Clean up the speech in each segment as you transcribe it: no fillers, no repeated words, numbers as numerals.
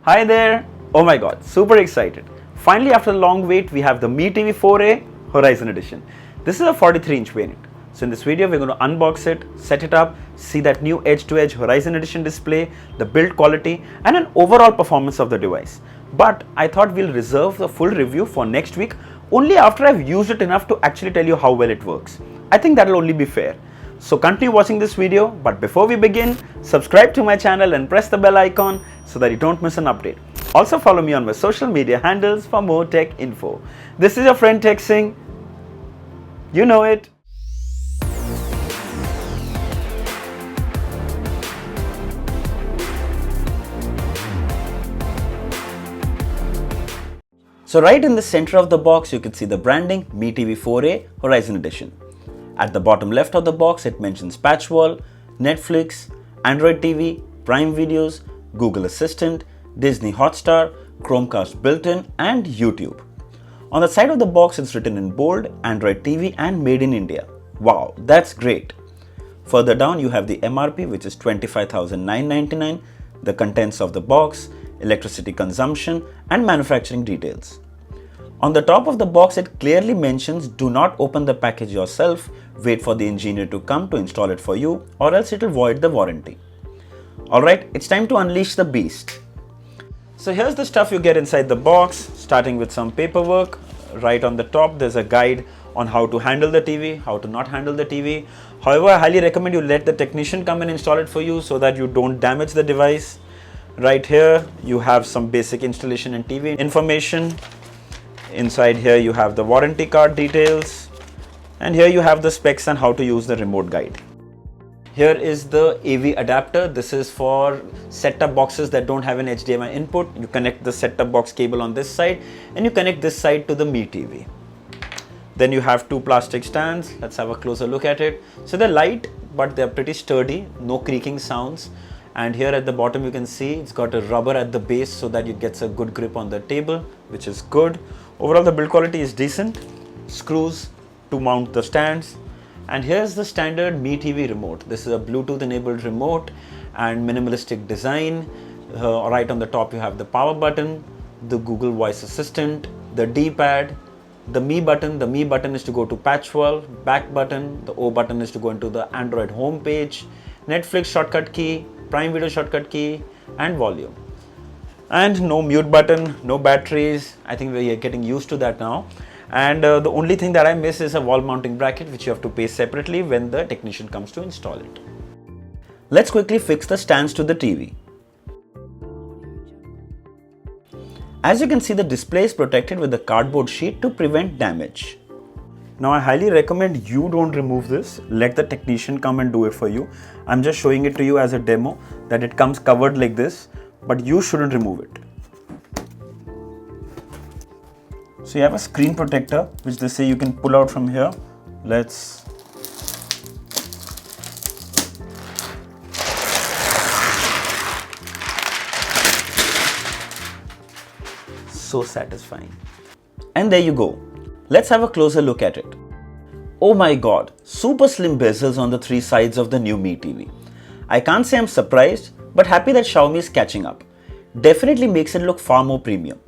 Hi there! Oh my god, super excited. Finally, after a long wait, we have the Mi TV 4A Horizon Edition. This is a 43-inch variant. So in this video, we're going to unbox it, set it up, see that new edge-to-edge Horizon Edition display, the build quality, and an overall performance of the device. But I thought we'll reserve the full review for next week, only after I've used it enough to actually tell you how well it works. I think that'll only be fair. So continue watching this video, but before we begin, subscribe to my channel and press the bell icon so that you don't miss an update. Also follow me on my social media handles for more tech info. This is your friend Tech Singh. You know it. So right in the center of the box, you can see the branding Mi TV 4A Horizon Edition. At the bottom left of the box, it mentions Patchwall, Netflix, Android TV, Prime Videos, Google Assistant, Disney Hotstar, Chromecast built-in, and YouTube. On the side of the box, it's written in bold, Android TV and Made in India. Wow, that's great. Further down, you have the MRP, which is $25,999, the contents of the box, electricity consumption, and manufacturing details. On the top of the box, it clearly mentions do not open the package yourself, wait for the engineer to come to install it for you, or else it will void the warranty. Alright, it's time to unleash the beast. So here's the stuff you get inside the box, starting with some paperwork. Right on the top, there's a guide on how to handle the TV, how to not handle the TV. However, I highly recommend you let the technician come and install it for you so that you don't damage the device. Right here, you have some basic installation and TV information. Inside here, you have the warranty card details. And here you have the specs and how to use the remote guide. Here is the AV adapter. This is for set-top boxes that don't have an HDMI input. You connect the set-top box cable on this side and you connect this side to the Mi TV. Then you have two plastic stands. Let's have a closer look at it. So they're light, but they're pretty sturdy, no creaking sounds. And here at the bottom you can see it's got a rubber at the base so that it gets a good grip on the table, which is good. Overall the build quality is decent. Screws to mount the stands. And here's the standard Mi TV remote. This is a Bluetooth enabled remote and minimalistic design. Right on the top you have the power button, the Google Voice Assistant, the D-pad, the Mi button. The Mi button is to go to Patchwall, back button. The O button is to go into the Android home page, Netflix shortcut key, Prime Video shortcut key, and volume. And no mute button, no batteries. I think we are getting used to that now. And the only thing that I miss is a wall mounting bracket, which you have to pay separately when the technician comes to install it. Let's quickly fix the stands to the TV. As you can see, the display is protected with a cardboard sheet to prevent damage. Now I highly recommend you don't remove this. Let the technician come and do it for you. I'm just showing it to you as a demo that it comes covered like this, but you shouldn't remove it. So you have a screen protector, which they say you can pull out from here. Let's so satisfying. And there you go. Let's have a closer look at it. Oh my god, super slim bezels on the three sides of the new Mi TV. I can't say I'm surprised, but happy that Xiaomi is catching up. Definitely makes it look far more premium.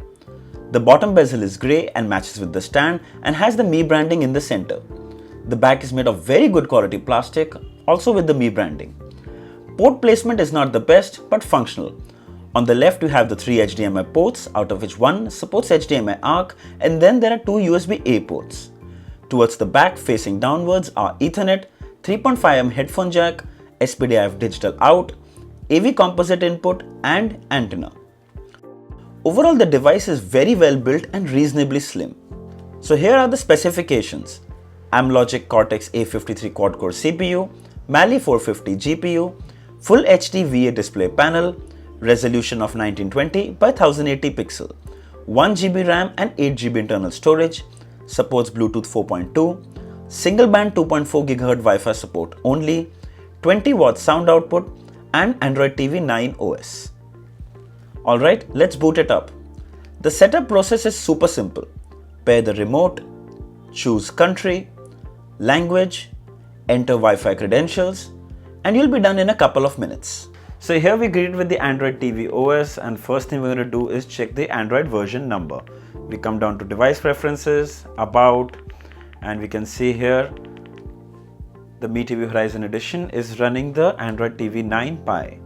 The bottom bezel is grey and matches with the stand and has the Mi branding in the center. The back is made of very good quality plastic, also with the Mi branding. Port placement is not the best, but functional. On the left, you have the three HDMI ports, out of which one supports HDMI ARC, and then there are two USB-A ports. Towards the back, facing downwards, are Ethernet, 3.5mm headphone jack, SPDIF digital out, AV composite input, and antenna. Overall, the device is very well built and reasonably slim. So here are the specifications. Amlogic Cortex A53 quad-core CPU, Mali 450 GPU, Full HD VA display panel, resolution of 1920 by 1080 pixel, 1 GB RAM and 8 GB internal storage, supports Bluetooth 4.2, single band 2.4 GHz Wi-Fi support only, 20 watt sound output, and Android TV 9 OS. Alright, let's boot it up. The setup process is super simple. Pair the remote, choose country, language, enter Wi-Fi credentials, and you'll be done in a couple of minutes. So here we greeted with the Android TV OS, and first thing we're going to do is check the Android version number. We come down to device preferences, about, and we can see here the Mi TV Horizon Edition is running the Android TV 9 Pie.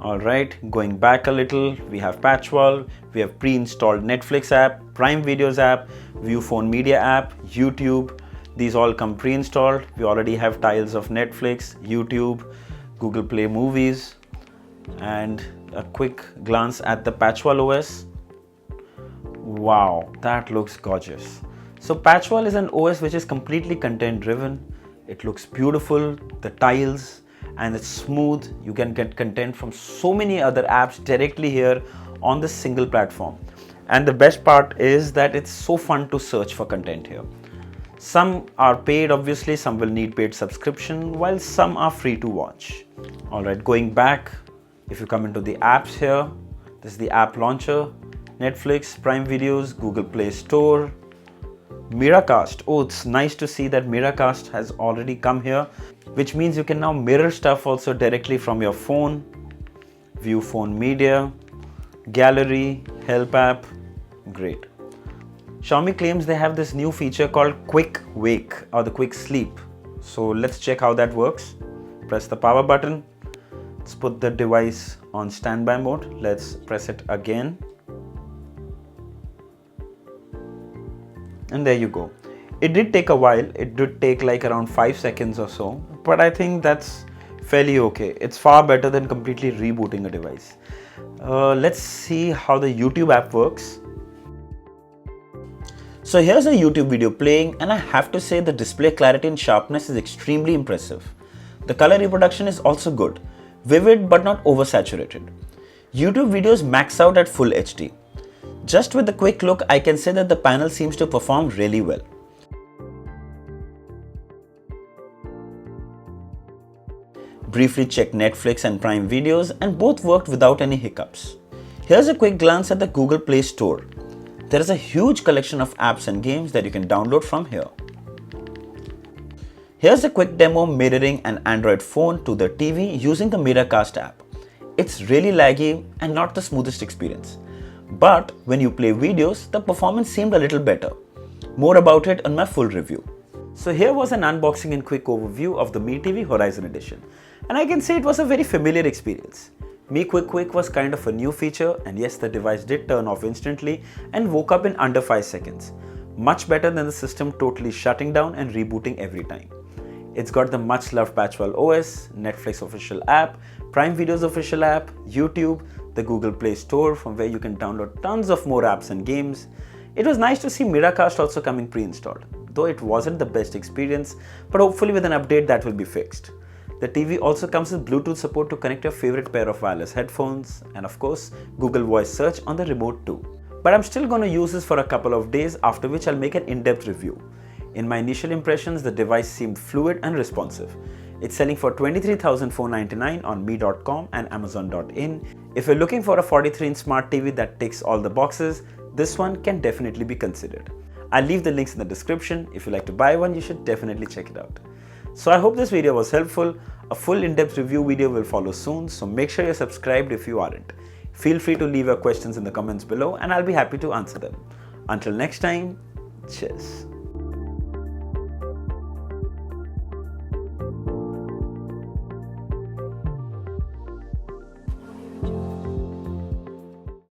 Alright, going back a little, we have Patchwall, we have pre-installed Netflix app, Prime Videos app, Viewphone Media app, YouTube. These all come pre-installed. We already have tiles of Netflix, YouTube, Google Play Movies, and a quick glance at the Patchwall OS. Wow, that looks gorgeous. So Patchwall is an OS which is completely content driven. It looks beautiful, the tiles, and it's smooth. You can get content from so many other apps directly here on this single platform. And the best part is that it's so fun to search for content here. Some are paid, obviously, some will need paid subscription, while some are free to watch. Alright, going back, if you come into the apps here, this is the app launcher, Netflix, Prime Videos, Google Play Store, Miracast. Oh, it's nice to see that Miracast has already come here, which means you can now mirror stuff also directly from your phone, Viewphone Media, Gallery, Help app, great. Xiaomi claims they have this new feature called Quick Wake or the Quick Sleep. So let's check how that works. Press the power button. Let's put the device on standby mode. Let's press it again. And there you go. It did take a while. It did take like around 5 seconds or so, but I think that's fairly okay. It's far better than completely rebooting a device. Let's see how the YouTube app works. So here's a YouTube video playing, and I have to say the display clarity and sharpness is extremely impressive. The color reproduction is also good, vivid but not oversaturated. YouTube videos max out at full HD. Just with a quick look, I can say that the panel seems to perform really well. Briefly checked Netflix and Prime Videos, and both worked without any hiccups. Here's a quick glance at the Google Play Store. There is a huge collection of apps and games that you can download from here. Here's a quick demo mirroring an Android phone to the TV using the Miracast app. It's really laggy and not the smoothest experience. But when you play videos, the performance seemed a little better. More about it on my full review. So here was an unboxing and quick overview of the Mi TV Horizon Edition. And I can say it was a very familiar experience. Mi Quick Wake was kind of a new feature, and yes, the device did turn off instantly and woke up in under 5 seconds. Much better than the system totally shutting down and rebooting every time. It's got the much loved Patchwall OS, Netflix official app, Prime Videos official app, YouTube, the Google Play Store from where you can download tons of more apps and games. It was nice to see Miracast also coming pre-installed, though it wasn't the best experience, but hopefully with an update that will be fixed. The TV also comes with Bluetooth support to connect your favorite pair of wireless headphones, and of course Google Voice Search on the remote too. But I'm still going to use this for a couple of days, after which I'll make an in-depth review. In my initial impressions, the device seemed fluid and responsive. It's selling for $23,499 on Mi.com and Amazon.in. If you're looking for a 43-inch smart TV that ticks all the boxes, this one can definitely be considered. I'll leave the links in the description. If you like to buy one, you should definitely check it out. So I hope this video was helpful. A full in-depth review video will follow soon, so make sure you're subscribed if you aren't. Feel free to leave your questions in the comments below and I'll be happy to answer them. Until next time, cheers.